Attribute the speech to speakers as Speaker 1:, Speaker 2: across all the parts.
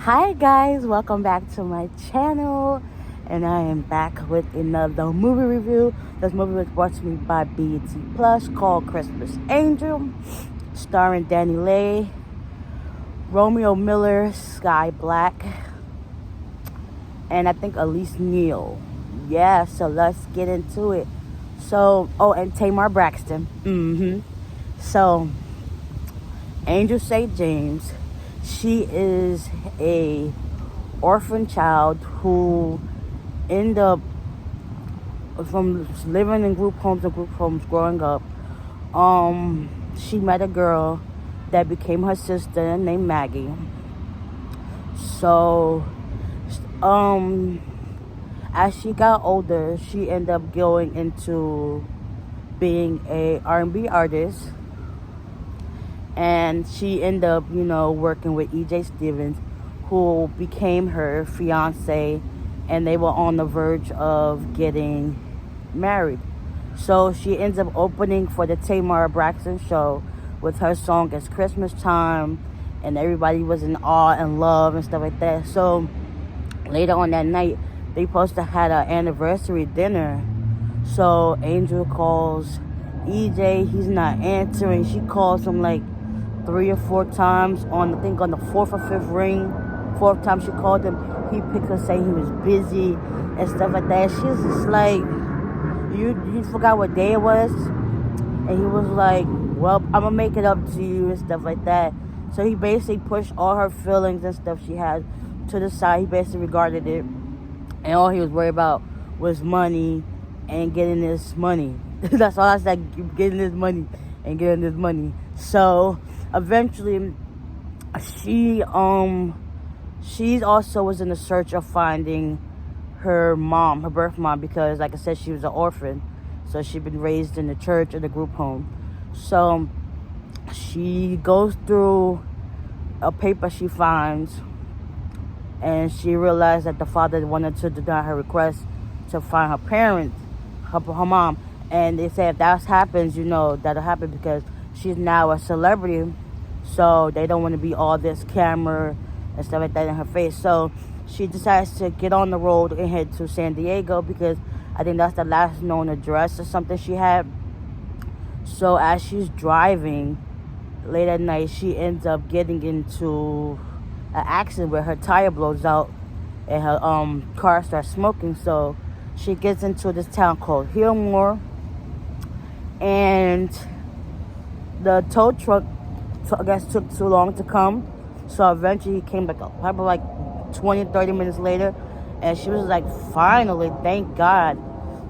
Speaker 1: Hi guys, welcome back to my channel, and I am back with another movie review. This movie was brought to me by BET Plus, called Christmas Angel, starring Danny Lay, Romeo Miller, Sky Black, and I think Elise Neal. Yeah, so let's get into it. And Tamar Braxton. So, Angel St. James, she is a orphan child who ended up from living in group homes and group homes growing up. She met a girl that became her sister named Maggie. So, as she got older, she ended up going into being a R&B artist, and she ended up, working with EJ Stevens, who became her fiance, and they were on the verge of getting married. So she ends up opening for the Tamar Braxton show with her song "It's Christmas Time," and everybody was in awe and love and stuff like that. So later on that night, they supposed to had an anniversary dinner. So Angel calls EJ, he's not answering. She calls him like 3 or 4 times. I think on the fourth or fifth ring, fourth time she called him, he picked up saying he was busy and stuff like that. She was just like, you forgot what day it was? And he was like, well, I'm gonna make it up to you and stuff like that. So he basically pushed all her feelings and stuff she had to the side. He basically regarded it, and all he was worried about was money and getting this money. That's all I said, getting this money and getting this money. So eventually she's also was in the search of finding her mom, her birth mom, because like I said, she was an orphan. So she'd been raised in the church or the group home. So she goes through a paper she finds, and she realized that the father wanted to deny her request to find her parents, her mom. And they say if that happens, that'll happen because she's now a celebrity. So they don't want to be all this camera and stuff like that in her face. So she decides to get on the road and head to San Diego, because I think that's the last known address or something she had. So as she's driving late at night, she ends up getting into an accident where her tire blows out and her car starts smoking. So she gets into this town called Hillmore, and the tow truck, I guess, took too long to come. So eventually he came back up, probably like 20-30 minutes later, and she was like, finally, thank God.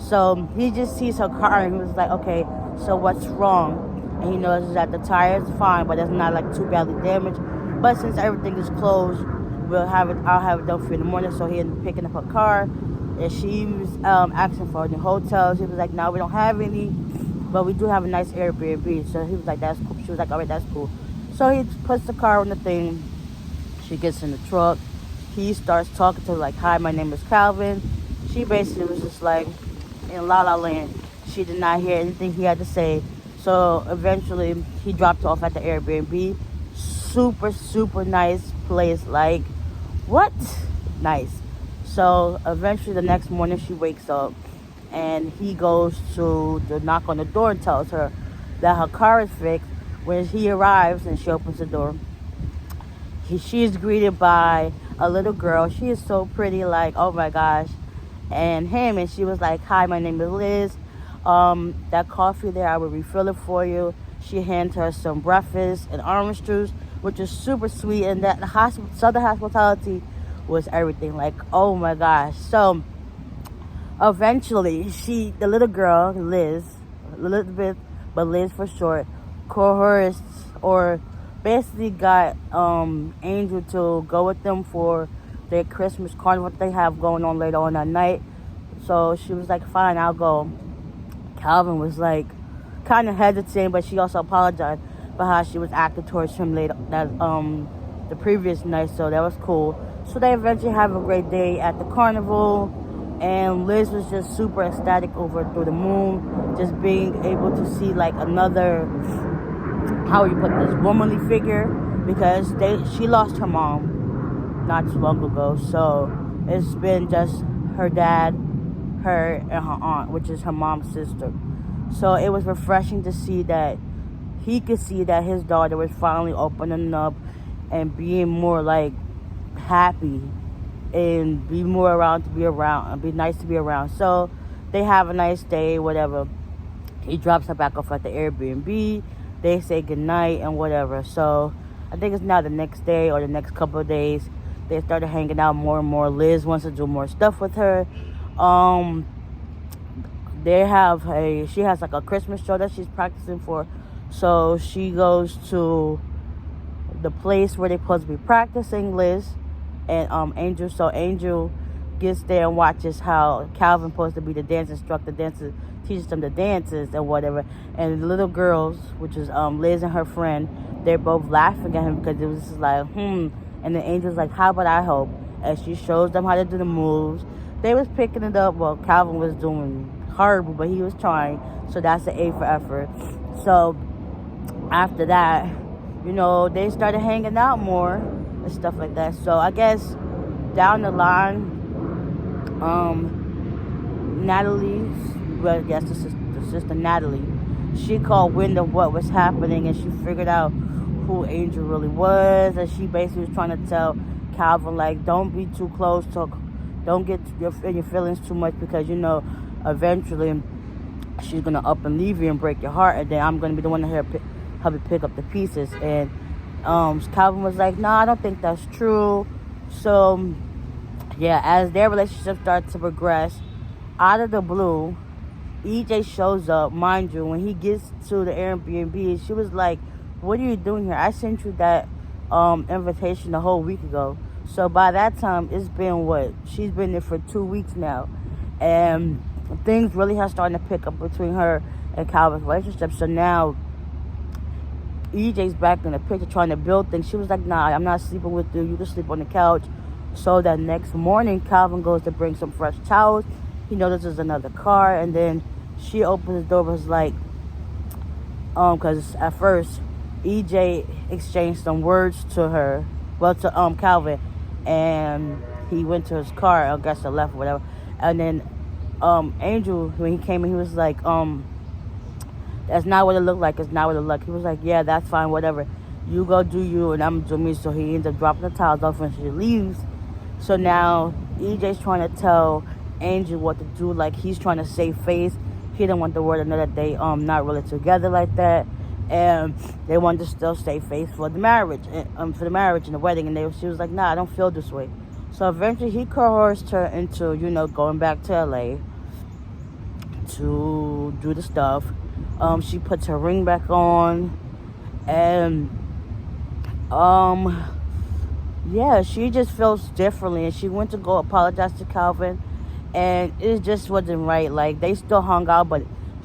Speaker 1: So he just sees her car, and he was like, okay, so what's wrong? And he knows that the tire is fine, but it's not like too badly damaged. But since everything is closed, I'll have it done for you in the morning. So he ended up picking up her car, and she was asking for the hotels. He was like, no, we don't have any, but we do have a nice Airbnb. So he was like, that's cool. She was like, all right, that's cool. So he puts the car on the thing. She gets in the truck. He starts talking to her like, hi, my name is Calvin. She basically was just like in La La Land. She did not hear anything he had to say. So eventually he dropped off at the Airbnb. Super, super nice place. Like, what? Nice. So eventually the next morning she wakes up, and he goes to knock on the door and tells her that her car is fixed. When he arrives and she opens the door, she is greeted by a little girl. She is so pretty, like, oh my gosh. And she was like, hi, my name is Liz. That coffee there, I will refill it for you. She hands her some breakfast and orange juice, which is super sweet. And that Southern hospitality was everything. Like, oh my gosh. So eventually the little girl, Liz, Elizabeth, but Liz for short, coerced or basically got Angel to go with them for their Christmas carnival they have going on later on that night. So she was like, fine, I'll go. Calvin was like kind of hesitant, but she also apologized for how she was acting towards him later the previous night. So that was cool. So they eventually have a great day at the carnival, and Liz was just super ecstatic over through the moon, just being able to see like another, how you put this, womanly figure, because she lost her mom not too long ago. So it's been just her dad, her, and her aunt, which is her mom's sister. So it was refreshing to see that he could see that his daughter was finally opening up and being more like happy and be more around to be around and be nice to be around. So they have a nice day, whatever. He drops her back off at the Airbnb. They say goodnight and whatever. So I think it's now the next day or the next couple of days. They started hanging out more and more. Liz wants to do more stuff with her. She has like a Christmas show that she's practicing for. So she goes to the place where they're supposed to be practicing, Liz and Angel. So Angel gets there and watches how Calvin's supposed to be the dance instructor, teaches them the dances and whatever. And the little girls, which is Liz and her friend, they're both laughing at him because it was just like, And then Angel's like, how about I help? And she shows them how to do the moves. They was picking it up. Well, Calvin was doing horrible, but he was trying. So that's an A for effort. So after that, they started hanging out more and stuff like that. So I guess down the line, Natalie, well, I guess the sister Natalie, she called wind of what was happening, and she figured out who Angel really was, and she basically was trying to tell Calvin, like, don't be too close to, don't get your feelings too much, because eventually she's gonna up and leave you and break your heart, and then I'm gonna be the one to help you pick up the pieces. And Calvin was like, I don't think that's true. So yeah, as their relationship starts to progress, out of the blue, EJ shows up. Mind you, when he gets to the Airbnb, she was like, what are you doing here? I sent you that invitation a whole week ago. So by that time, it's been she's been there for 2 weeks now, and things really have started to pick up between her and Calvin's relationship. So now EJ's back in the picture trying to build things. She was like, I'm not sleeping with you. You can sleep on the couch. So that next morning, Calvin goes to bring some fresh towels. He notices another car, and then she opens the door, was like, because at first, EJ exchanged some words to her, to Calvin, and he went to his car, I guess to left or whatever. And then Angel, when he came in, he was like, that's not what it looked like. It's not what it looked like. He was like, yeah, that's fine, whatever. You go do you, and I'm doing me. So he ends up dropping the towels off when she leaves. So now EJ's trying to tell Angel what to do. Like, he's trying to save face. He didn't want the word to know that they not really together like that. And they wanted to still save face for the marriage, and the wedding. And she was like, I don't feel this way. So eventually he coerced her into, going back to LA to do the stuff. She puts her ring back on, and yeah, she just feels differently, and she went to go apologize to Calvin, and it just wasn't right. Like, they still hung out, but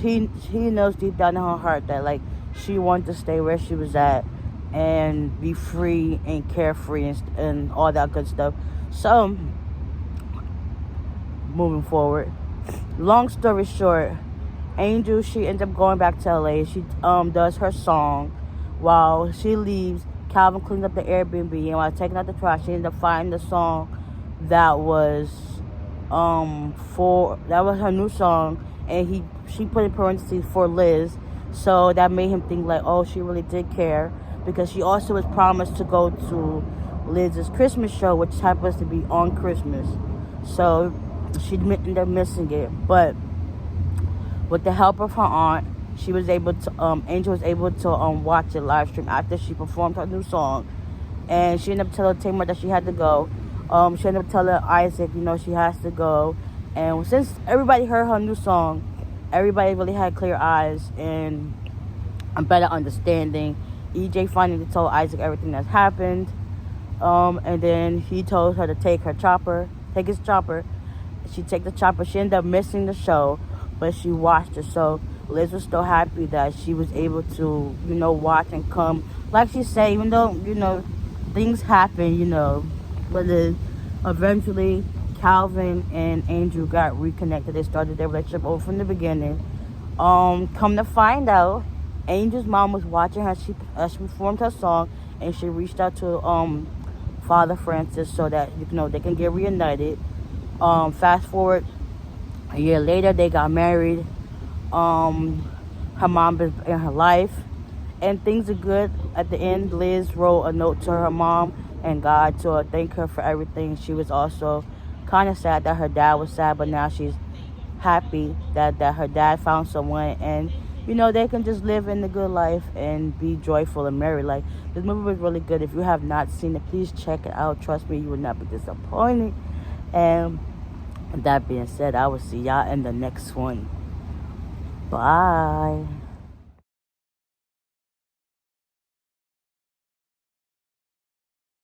Speaker 1: she knows deep down in her heart that, like, she wanted to stay where she was at and be free and carefree and all that good stuff. So moving forward, long story short, Angel, she ends up going back to LA. She does her song. While she leaves, Calvin cleans up the Airbnb, and while taking out the trash, she ends up finding the song that was her new song, and she put in parentheses for Liz. So that made him think like, oh, she really did care, because she also was promised to go to Liz's Christmas show, which happens to be on Christmas. So she ended up missing it, but with the help of her aunt, she was able to, Angel was able to watch a live stream after she performed her new song. And she ended up telling Tamar that she had to go. She ended up telling Isaac, she has to go. And since everybody heard her new song, everybody really had clear eyes and a better understanding. EJ finally told Isaac everything that's happened. And then he told her to take his chopper. She took the chopper. She ended up missing the show, but she watched it. So Liz was still happy that she was able to, watch and come. Like she said, even though, things happen, but then eventually Calvin and Angel got reconnected. They started their relationship over from the beginning. Come to find out, Angel's mom was watching her as she performed her song, and she reached out to Father Francis so that they can get reunited. Fast forward a year later, they got married. Her mom is in her life, and things are good. At the end, Liz wrote a note to her mom and God to thank her for everything. She was also kind of sad that her dad was sad, but now she's happy that her dad found someone, and they can just live in the good life and be joyful and merry. Like, this movie was really good. If you have not seen it, please check it out. Trust me, you will not be disappointed. And with that being said, I will see y'all in the next one. Bye.